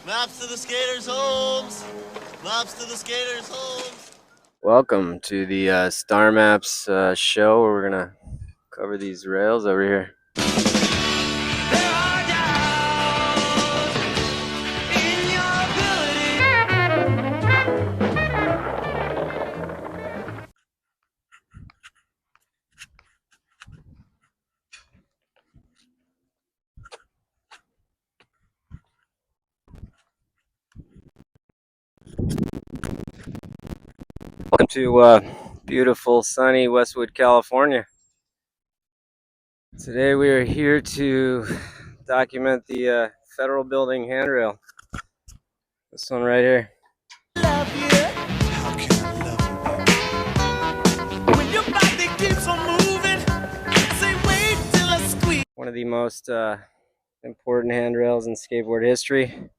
Maps to the skaters' homes. Maps to the skaters' homes. Welcome to the Star Maps show where we're going to cover these rails over here. Welcome to beautiful, sunny Westwood, California. Today we are here to document the federal building handrail. This one right here. Love you. How can I love you? When your body keeps on moving, say wait till I squeeze. One of the most important handrails in skateboard history.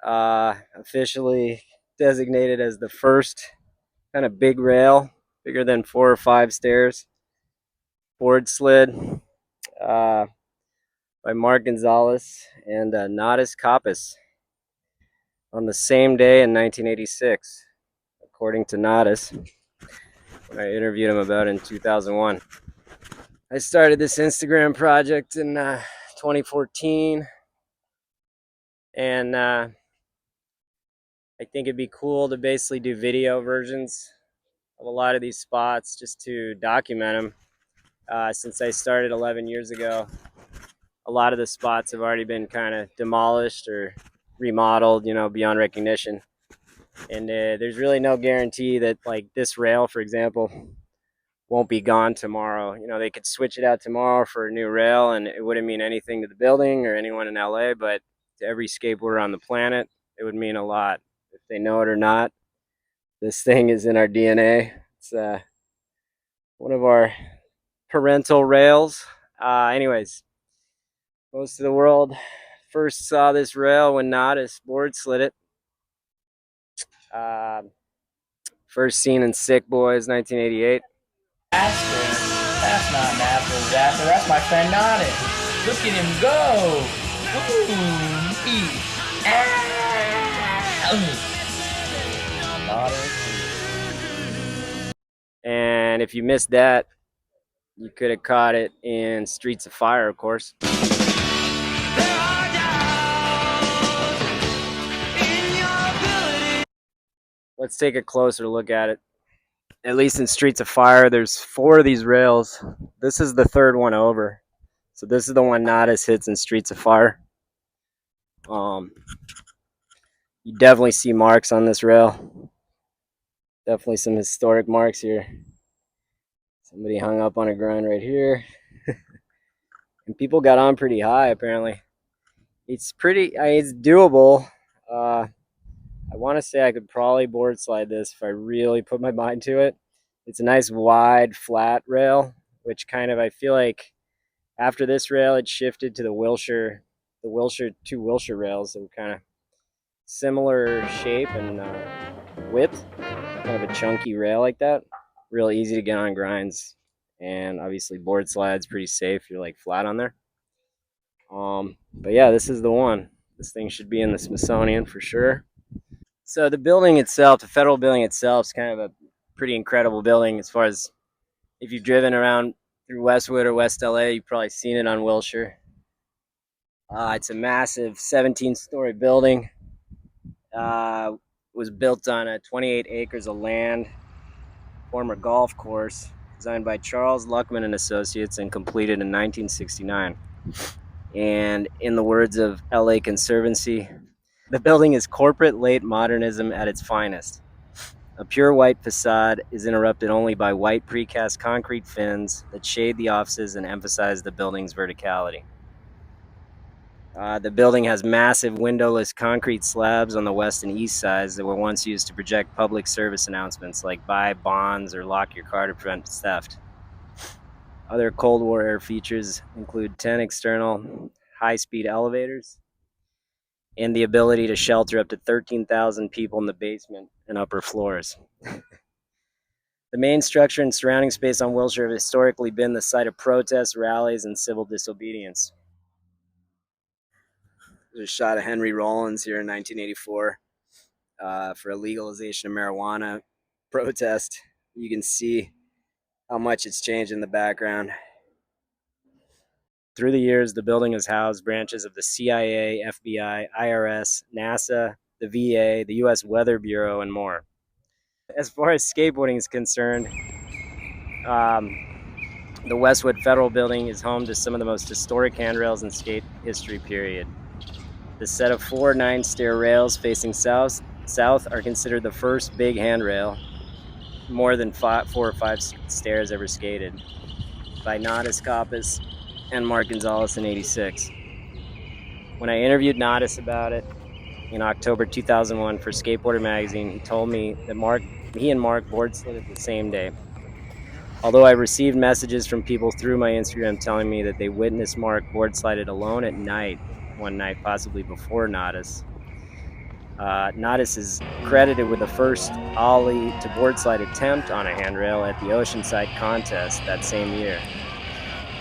Officially designated as the first kind of big rail, bigger than 4 or 5 stairs, board slid by Mark Gonzalez and Nadas Kappas on the same day in 1986, according to Nadas, when I interviewed him about it in 2001. I started this Instagram project in 2014, and I think it'd be cool to basically do video versions of a lot of these spots just to document them. Since I started 11 years ago, a lot of the spots have already been kind of demolished or remodeled, beyond recognition. And there's really no guarantee that, like, this rail, for example, won't be gone tomorrow. They could switch it out tomorrow for a new rail, and it wouldn't mean anything to the building or anyone in LA, but to every skateboarder on the planet, it would mean a lot. If they know it or not, this thing is in our DNA. It's one of our parental rails. Anyways, most of the world first saw this rail when Nadas board slid it. First seen in Sick Boys, 1988. That's not natural disaster. That's my friend Nodis. Look at him go. And if you missed that, you could have caught it in Streets of Fire, of course. Let's take a closer look at it. At least in Streets of Fire, there's 4 of these rails. This is the third one over. So this is the one Nadas hits in Streets of Fire. You definitely see marks on this rail. Definitely some historic marks here. Somebody hung up on a grind right here. And people got on pretty high, apparently. It's doable. I want to say I could probably board slide this if I really put my mind to it. It's a nice wide flat rail, which kind of, I feel like after this rail it shifted to the two Wilshire rails that were kind of similar shape and width, kind of a chunky rail like that. Real easy to get on grinds, and obviously board slides pretty safe. You're like flat on there. But yeah, this is the one. This thing should be in the Smithsonian for sure. So the building itself, the federal building itself, is kind of a pretty incredible building. As far as, if you've driven around through Westwood or West LA, you've probably seen it on Wilshire. It's a massive 17-story building. Was built on 28 acres of land, former golf course, designed by Charles Luckman and Associates and completed in 1969. And in the words of LA Conservancy, the building is corporate late modernism at its finest. A pure white facade is interrupted only by white precast concrete fins that shade the offices and emphasize the building's verticality. The building has massive windowless concrete slabs on the west and east sides that were once used to project public service announcements like buy bonds or lock your car to prevent theft. Other Cold War era features include 10 external high-speed elevators and the ability to shelter up to 13,000 people in the basement and upper floors. The main structure and surrounding space on Wilshire have historically been the site of protests, rallies, and civil disobedience. There's a shot of Henry Rollins here in 1984 for a legalization of marijuana protest. You can see how much it's changed in the background. Through the years, the building has housed branches of the CIA, FBI, IRS, NASA, the VA, the U.S. Weather Bureau, and more. As far as skateboarding is concerned, the Westwood Federal Building is home to some of the most historic handrails in skate history, period. The set of 4 9-stair rails facing south are considered the first big handrail, more than 4 or 5 stairs ever skated, by Nadas Kappas and Mark Gonzalez in '86. When I interviewed Nadas about it in October 2001 for Skateboarder magazine, he told me that he and Mark board slid it the same day. Although I received messages from people through my Instagram telling me that they witnessed Mark board slide it alone at night, one night possibly before Nadas. Nadas is credited with the first ollie to board slide attempt on a handrail at the Oceanside contest that same year.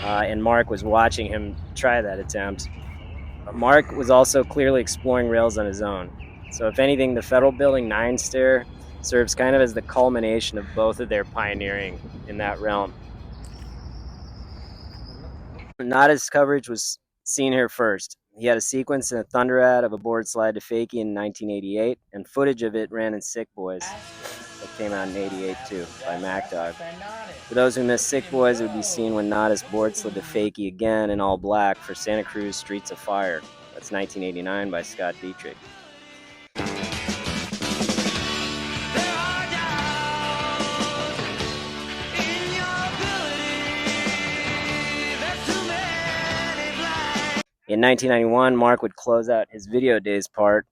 And Mark was watching him try that attempt. Mark was also clearly exploring rails on his own. So if anything, the Federal Building 9-stair serves kind of as the culmination of both of their pioneering in that realm. Nadas' coverage was seen here first. He had a sequence in a Thunder ad of a board slide to Fakie in 1988, and footage of it ran in Sick Boys that came out in '88 too, by MacDog. For those who missed Sick Boys, it would be seen when Nadas board slid to Fakie again in all black for Santa Cruz Streets of Fire. That's 1989 by Scott Dietrich. In 1991, Mark would close out his Video Days part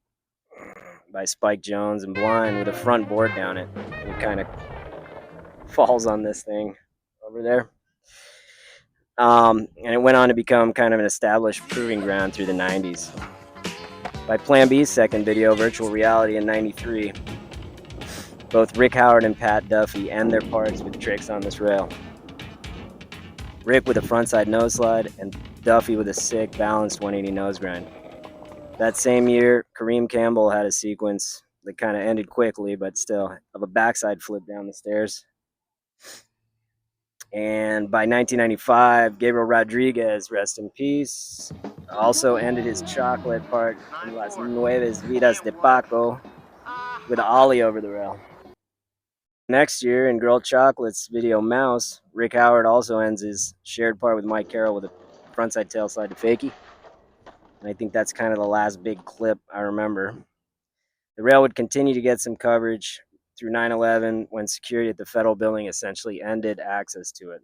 by Spike Jones and Blind with a front board down it. It kind of falls on this thing over there. And it went on to become kind of an established proving ground through the 90s. By Plan B's second video, Virtual Reality, in '93, both Rick Howard and Pat Duffy end their parts with tricks on this rail. Rick with a frontside nose slide, and Duffy with a sick, balanced 180 nose grind. That same year, Kareem Campbell had a sequence that kind of ended quickly, but still, of a backside flip down the stairs. And by 1995, Gabriel Rodriguez, rest in peace, also ended his chocolate part in Las Nuevas Vidas de Paco with an ollie over the rail. Next year, in Girl Chocolate's video Mouse, Rick Howard also ends his shared part with Mike Carroll with a frontside tail slide to Fakie. And I think that's kind of the last big clip I remember. The rail would continue to get some coverage through 9/11 when security at the Federal Building essentially ended access to it.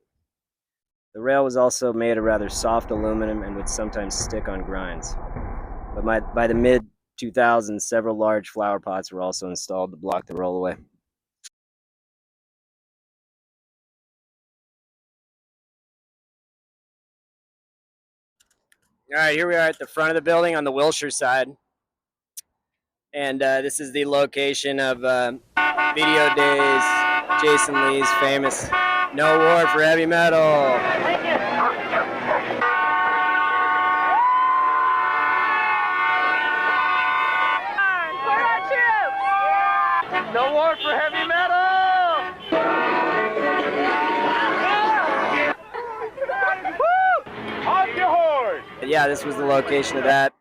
The rail was also made of rather soft aluminum and would sometimes stick on grinds. But by the mid-2000s, several large flower pots were also installed to block the rollaway. All right, here we are at the front of the building on the Wilshire side. And this is the location of Video Days, Jason Lee's famous No War for Heavy Metal. No war for heavy metal! Honk your horn! Yeah, this was the location of that.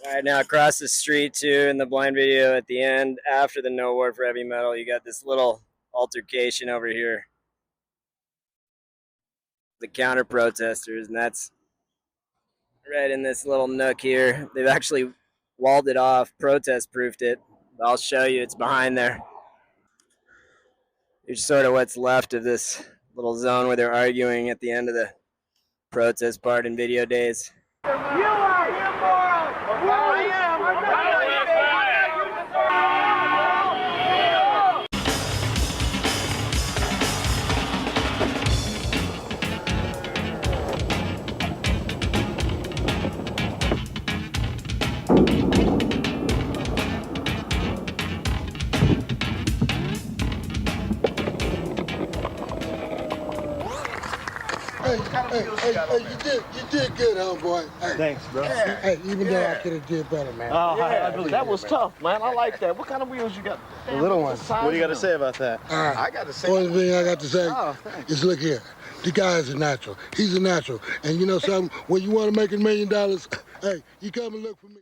All right, now across the street too, in the Blind video at the end, after the No War for Heavy Metal, you got this little altercation over here. The counter protesters, and that's right in this little nook here. They've actually walled it off, protest proofed it. I'll show you, it's behind there. Here's sort of what's left of this little zone where they're arguing at the end of the protest part in Video Days. You are immoral! Well, I am! wheels you got on there. You did good, homeboy. Hey, Thanks, bro. hey, even though I could have did better, man. Oh, I believe that was tough, man. I like that. What kind of wheels you got? The little ones. What do you got to say about that? I got to say. Only thing I got to say is, look here. The guy is a natural. He's a natural. And you know something? When you want to make $1 million, hey, you come and look for me.